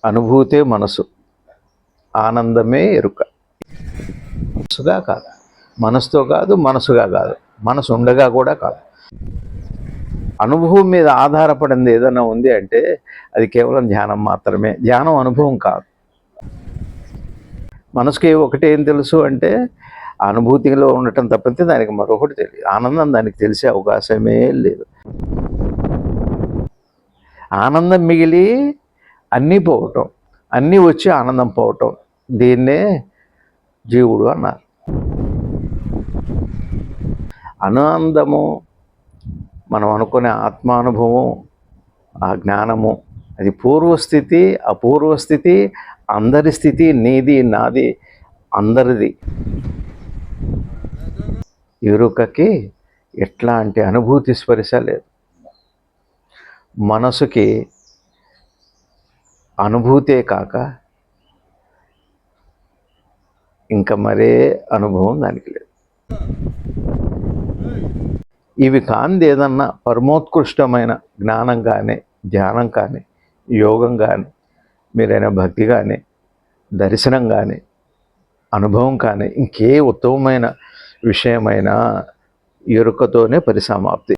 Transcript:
అనుభూతే మనసు, ఆనందమే ఎరుక. మనసుగా కాదు, మనసుతో కాదు, మనసుగా కాదు, మనసు ఉండగా కూడా కాదు. అనుభవం మీద ఆధారపడింది ఏదైనా ఉంది అంటే అది కేవలం ధ్యానం మాత్రమే. ధ్యానం అనుభవం కాదు. మనసుకి ఒకటి ఏం తెలుసు అంటే అనుభూతిలో ఉండటం తప్పితే దానికి మరొకటి తెలియదు. ఆనందం దానికి తెలిసే అవకాశమే లేదు. ఆనందం మిగిలి అన్నీ పోవటం, అన్నీ వచ్చి ఆనందం పోవటం, దీన్నే జీవుడు అన్నారు. ఆనందము మనం అనుకునే ఆత్మానుభవం, ఆ జ్ఞానము, అది పూర్వస్థితి, అపూర్వస్థితి, అందరి స్థితి, నీది నాది అందరిది. ఎరుకకి ఎట్లాంటి అనుభూతి స్పర్శ లేదు. మనసుకి అనుభూతే కాక ఇంకా మరే అనుభవం దానికి లేదు. ఇవి కాంది ఏదన్నా పరమోత్కృష్టమైన జ్ఞానం కానీ, ధ్యానం కానీ, యోగం కానీ, మీరైనా భక్తి కానీ, దర్శనం కానీ, అనుభవం కానీ, ఇంకే ఉత్తమమైన విషయమైన ఎరుకతోనే పరిసమాప్తి.